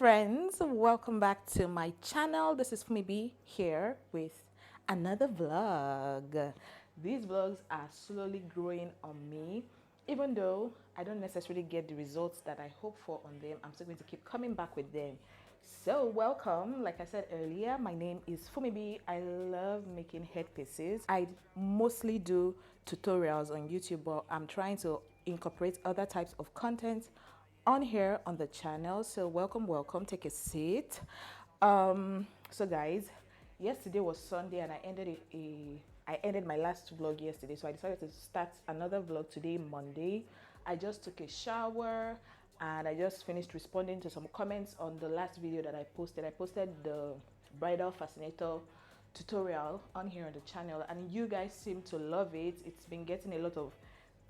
friends, welcome back to my channel. This is Funmibi here with another vlog. These vlogs are slowly growing on me. Even though I don't necessarily get the results that I hope for on them, I'm still going to keep coming back with them. So welcome. Like I said earlier, my name is Funmibi. I love making headpieces. I mostly do tutorials on YouTube, but I'm trying to incorporate other types of content on here on the channel. So welcome, take a seat. So guys, yesterday was Sunday and I ended my last vlog yesterday, so I decided to start another vlog today, Monday. I just took a shower and I just finished responding to some comments on the last video that I posted. I posted the bridal fascinator tutorial on here on the channel and you guys seem to love it. It's been getting a lot of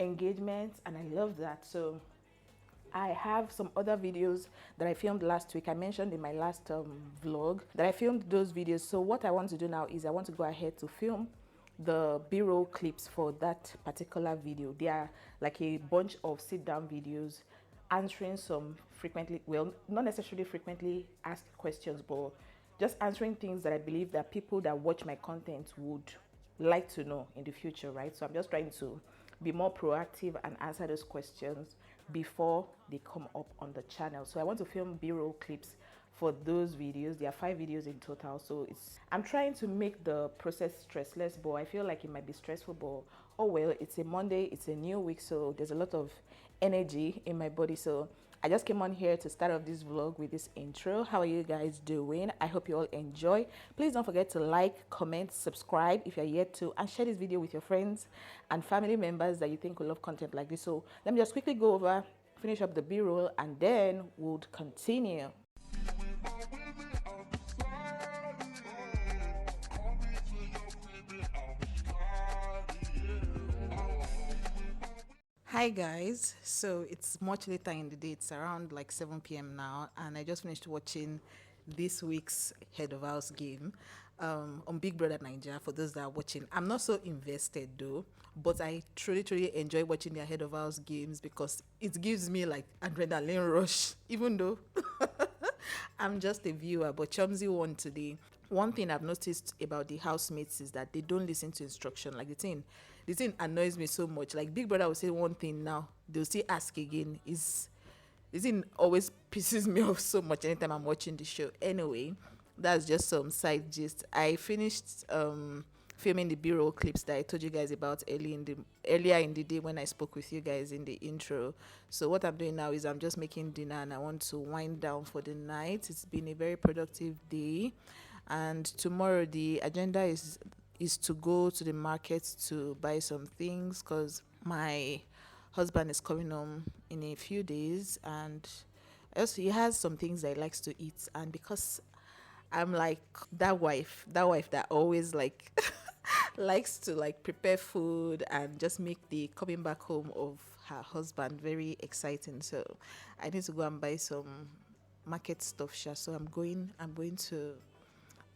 engagement and I love that. So I have some other videos that I filmed last week. I mentioned in my last vlog that I filmed those videos. So what I want to do now is I want to go ahead to film the B-roll clips for that particular video. They are like a bunch of sit-down videos answering some frequently, well, not necessarily frequently asked questions, but just answering things that I believe that people that watch my content would like to know in the future, right? So I'm just trying to be more proactive and answer those questions before they come up on the channel. So I want to film B-roll clips for those videos. There are 5 videos in total, so I'm trying to make the process stressless, but I feel like it might be stressful, but oh well, it's a Monday, it's a new week, so there's a lot of energy in my body. So I just came on here to start off this vlog with this intro. How are you guys doing? I hope you all enjoy. Please don't forget to like, comment, subscribe if you're yet to, and share this video with your friends and family members that you think will love content like this. So let me just quickly go over, finish up the B-roll, and then we'll continue. Hi guys, so it's much later in the day. It's around like 7 p.m. now, and I just finished watching this week's head of house game on Big Brother Nigeria. For those that are watching, I'm not so invested though, but I truly enjoy watching their head of house games because it gives me like adrenaline rush, even though I'm just a viewer. But Chumsy won today. One thing I've noticed about the housemates is that they don't listen to instruction. Like the thing annoys me so much. Like Big Brother will say one thing now, they'll still ask again. The thing always pisses me off so much anytime I'm watching the show. Anyway, that's just some side gist. I finished filming the B-roll clips that I told you guys about earlier in the day when I spoke with you guys in the intro. So what I'm doing now is I'm just making dinner and I want to wind down for the night. It's been a very productive day, and tomorrow the agenda is to go to the market to buy some things because my husband is coming home in a few days, and also he has some things that he likes to eat. And because I'm like that wife that always like likes to like prepare food and just make the coming back home of her husband very exciting, so I need to go and buy some market stuff. So I'm going to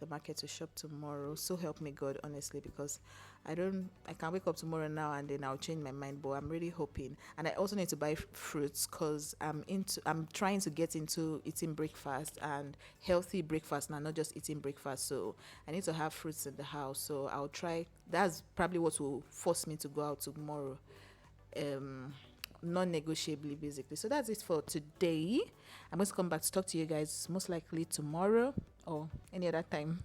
the market to shop tomorrow. So help me God, honestly, because I can wake up tomorrow now and then I'll change my mind, but I'm really hoping. And I also need to buy fruits because I'm trying to get into eating breakfast and healthy breakfast now, not just eating breakfast. So I need to have fruits in the house, so I'll try. That's probably what will force me to go out tomorrow, non-negotiably, basically. So that's it for today. I'm going to come back to talk to you guys most likely tomorrow or any other time.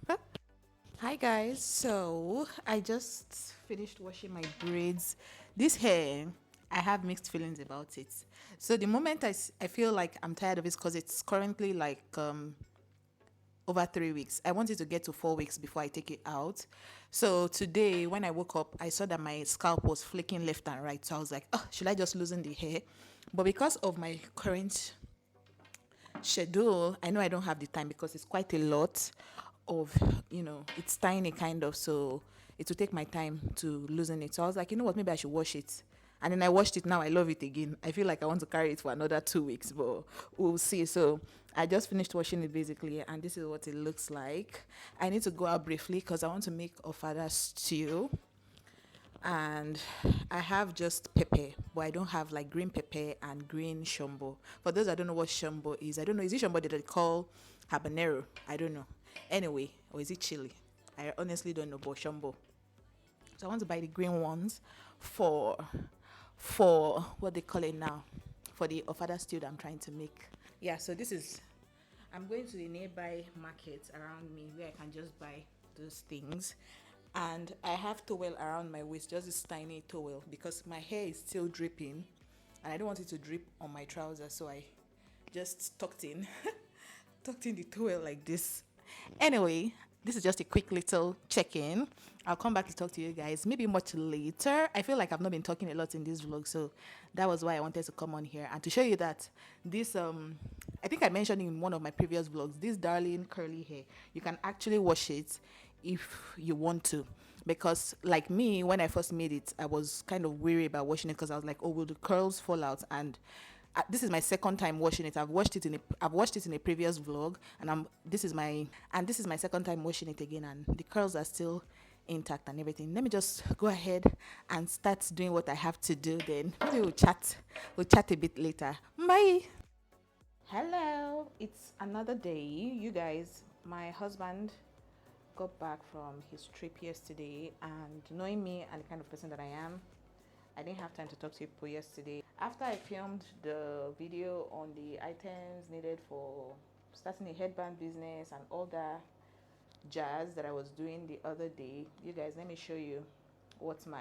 Hi guys, so I just finished washing my braids. This hair, I have mixed feelings about it. So the moment I feel like I'm tired of it because it's currently like over 3 weeks. I want it to get to 4 weeks before I take it out. So today when I woke up, I saw that my scalp was flaking left and right. So I was like, oh, should I just loosen the hair? But because of my current schedule, I know I don't have the time because it's quite a lot of, it's tiny kind of, so it will take my time to loosen it. So I was like, you know what, maybe I should wash it. And then I washed it. Now I love it again. I feel like I want to carry it for another 2 weeks, but we'll see. So I just finished washing it basically, and this is what it looks like. I need to go out briefly because I want to make a father stew. and I have just pepper, but I don't have like green pepper and green shombo. For those I don't know what shombo is, I don't know, is it shombo that they call habanero? I don't know. Anyway, or is it chili? I honestly don't know, but shombo. So I want to buy the green ones for what they call it now, for the ofada stew that I'm trying to make. Yeah, so this is, I'm going to the nearby market around me where I can just buy those things. And I have towel around my waist, just this tiny towel, because my hair is still dripping and I don't want it to drip on my trousers, so I just tucked in tucked in the towel like this. Anyway, this is just a quick little check-in. I'll come back to talk to you guys maybe much later. I feel like I've not been talking a lot in this vlog, so that was why I wanted to come on here and to show you that this I think I mentioned in one of my previous vlogs, this darling curly hair, you can actually wash it if you want to, because like me, when I first made it, I was kind of weary about washing it because I was like, oh, will the curls fall out? And this is my second time washing it. I've washed it in a previous vlog, and this is my second time washing it again, and the curls are still intact and everything. Let me just go ahead and start doing what I have to do, then maybe we'll chat a bit later. Bye. Hello, it's another day, you guys. My husband got back from his trip yesterday, and knowing me and the kind of person that I am, I didn't have time to talk to people yesterday. After I filmed the video on the items needed for starting a headband business and all that jazz that I was doing the other day, you guys, let me show you what's my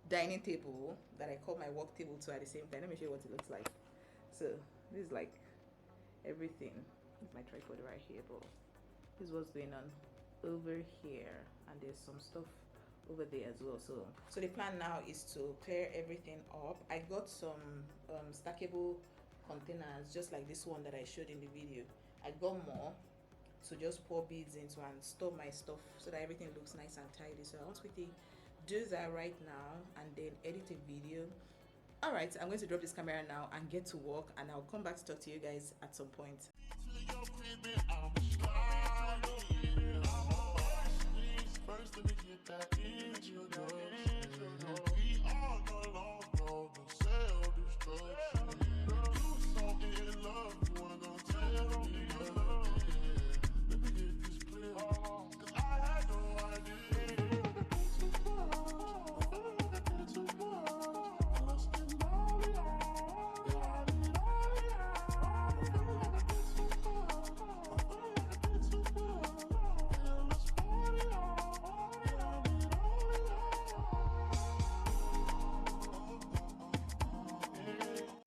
dining table that I call my work table too at the same time. Let me show you what it looks like. So this is like everything. This is my tripod right here, but this is what's going on over here, and there's some stuff over there as well. So the plan now is to clear everything up. I got some stackable containers just like this one that I showed in the video. I got more to just pour beads into and store my stuff so that everything looks nice and tidy. So I want to quickly do that right now and then edit a video. All right, I'm going to drop this camera now and get to work, and I'll come back to talk to you guys at some point.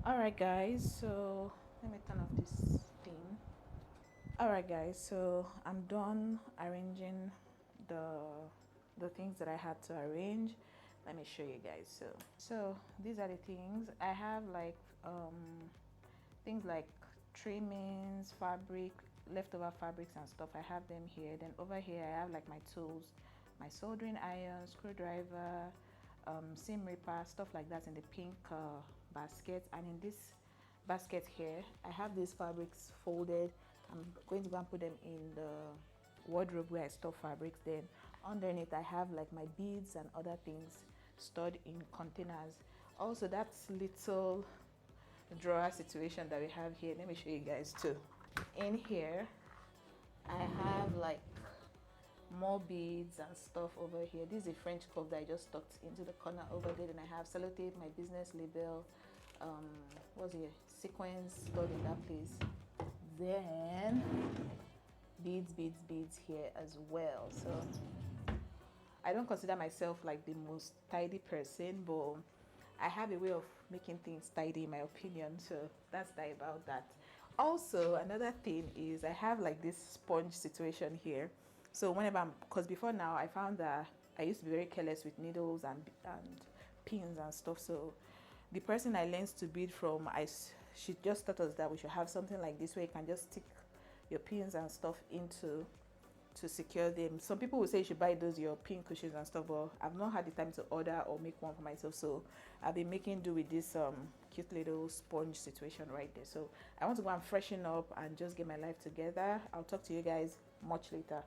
Alright guys, so let me turn off this thing. Alright guys, so I'm done arranging the things that I had to arrange. Let me show you guys. So these are the things I have, like things like trimmings, fabric, leftover fabrics and stuff. I have them here. Then over here I have like my tools, my soldering iron, screwdriver, seam ripper, stuff like that in the pink basket. And in this basket here I have these fabrics folded. I'm going to go and put them in the wardrobe where I store fabrics. Then underneath I have like my beads and other things stored in containers. Also, that little drawer situation that we have here, let me show you guys too. In here I have like more beads and stuff over here. This is a French cuff that I just tucked into the corner over there. Then I have sellotape, my business label, what's here, sequins stored in that place. Then beads here as well. So I don't consider myself like the most tidy person, but I have a way of making things tidy in my opinion, so that's that about that. Also, another thing is I have like this sponge situation here. So whenever because before now I found that I used to be very careless with needles and pins and stuff. So the person I learned to bead from, she just taught us that we should have something like this where you can just stick your pins and stuff into to secure them. Some people will say you should buy those your pin cushions and stuff, but I've not had the time to order or make one for myself, so I've been making do with this cute little sponge situation right there. So I want to go and freshen up and just get my life together. I'll talk to you guys much later.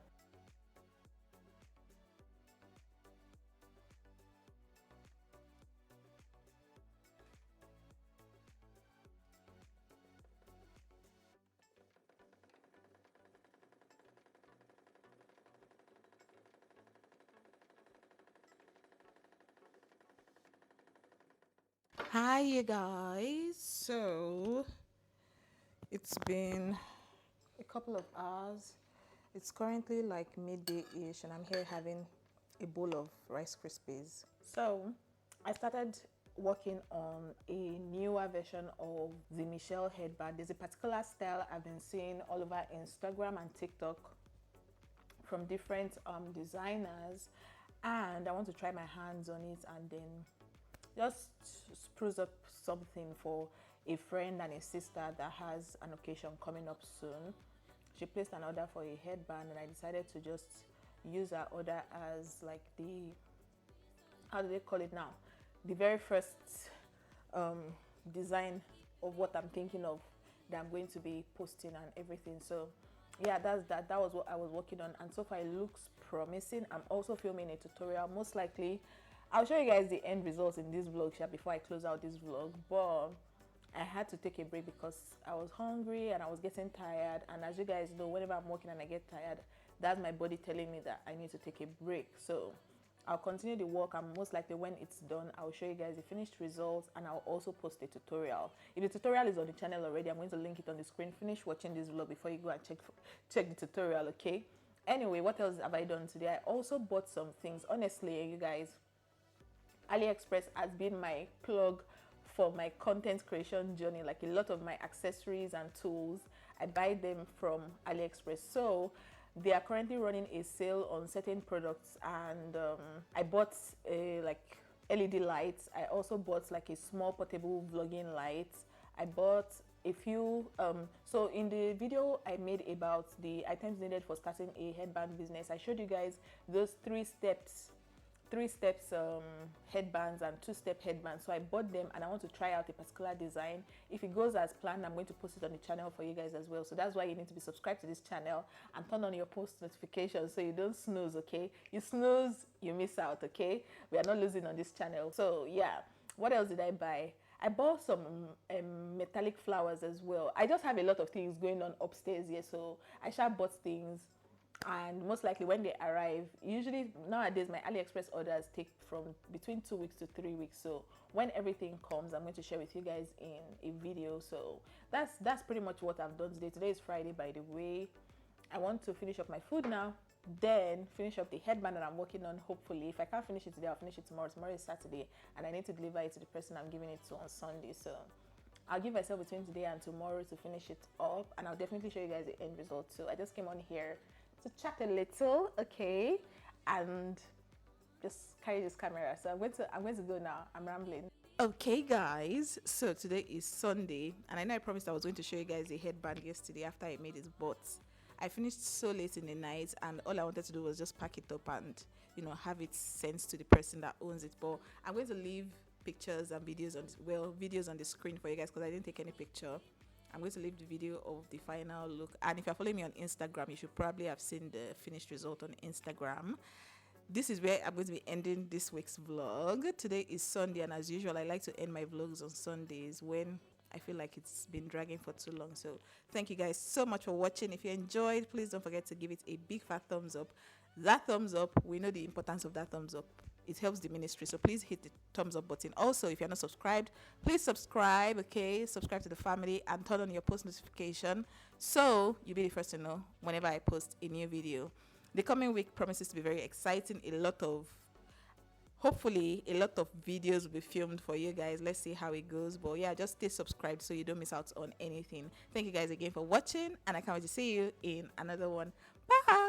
Hi, you guys. So it's been a couple of hours. It's currently like midday-ish, and I'm here having a bowl of Rice Krispies. So I started working on a newer version of the Michelle headband. There's a particular style I've been seeing all over Instagram and TikTok from different designers, and I want to try my hands on it and then just spruce up something for a friend and a sister that has an occasion coming up soon. She placed an order for a headband, and I decided to just use her order as like the, how do they call it now, the very first design of what I'm thinking of that I'm going to be posting and everything. So yeah, that was what I was working on, and so far it looks promising. I'm also filming a tutorial. Most likely I'll show you guys the end results in this vlog before I close out this vlog, but I had to take a break because I was hungry and I was getting tired. And as you guys know, whenever I'm working and I get tired, that's my body telling me that I need to take a break. So I'll continue the work, and most likely when it's done, I'll show you guys the finished results, and I'll also post a tutorial. If the tutorial is on the channel already, I'm going to link it on the screen. Finish watching this vlog before you go and check the tutorial, okay? Anyway, what else have I done today? I also bought some things. Honestly, you guys, AliExpress has been my plug for my content creation journey. Like a lot of my accessories and tools, I buy them from AliExpress. So they are currently running a sale on certain products, and I bought like LED lights. I also bought like a small portable vlogging light. I bought a few so in the video I made about the items needed for starting a headband business, I showed you guys those three steps headbands and two-step headbands. So I bought them, and I want to try out a particular design. If it goes as planned, I'm going to post it on the channel for you guys as well. So that's why you need to be subscribed to this channel and turn on your post notifications so you don't snooze, okay? You snooze, you miss out, okay? We are not losing on this channel. So yeah, what else did I buy? I bought some metallic flowers as well. I just have a lot of things going on upstairs here, so I shall bought things, and most likely when they arrive, usually nowadays my AliExpress orders take from between 2 weeks to 3 weeks. So when everything comes, I'm going to share with you guys in a video. So that's pretty much what I've done today. Today is Friday, by the way. I want to finish up my food now, then finish up the headband that I'm working on. Hopefully, if I can't finish it today, I'll finish it tomorrow. Tomorrow is Saturday, and I need to deliver it to the person I'm giving it to on Sunday. So I'll give myself between today and tomorrow to finish it up, and I'll definitely show you guys the end result too. I just came on here to chat a little, okay, and just carry this camera. So I'm going to go now. I'm rambling. Okay, guys, so today is Sunday, and I know I promised I was going to show you guys the headband yesterday after I made it, but I finished so late in the night, and all I wanted to do was just pack it up and, you know, have it sent to the person that owns it. But I'm going to leave pictures and videos on videos on the screen for you guys because I didn't take any picture. I'm going to leave the video of the final look, and if you're following me on Instagram, you should probably have seen the finished result on Instagram. This is where I'm going to be ending this week's vlog. Today is Sunday, and as usual, I like to end my vlogs on Sundays when I feel like it's been dragging for too long. So thank you guys so much for watching. If you enjoyed, please don't forget to give it a big fat thumbs up. That thumbs up, we know the importance of that thumbs up. It helps the ministry, so please hit the thumbs up button. Also, if you're not subscribed, please subscribe, okay? Subscribe to the family and turn on your post notification so you'll be the first to know whenever I post a new video. The coming week promises to be very exciting. Hopefully a lot of videos will be filmed for you guys. Let's see how it goes. But yeah, just stay subscribed so you don't miss out on anything. Thank you guys again for watching, and I can't wait to see you in another one. Bye.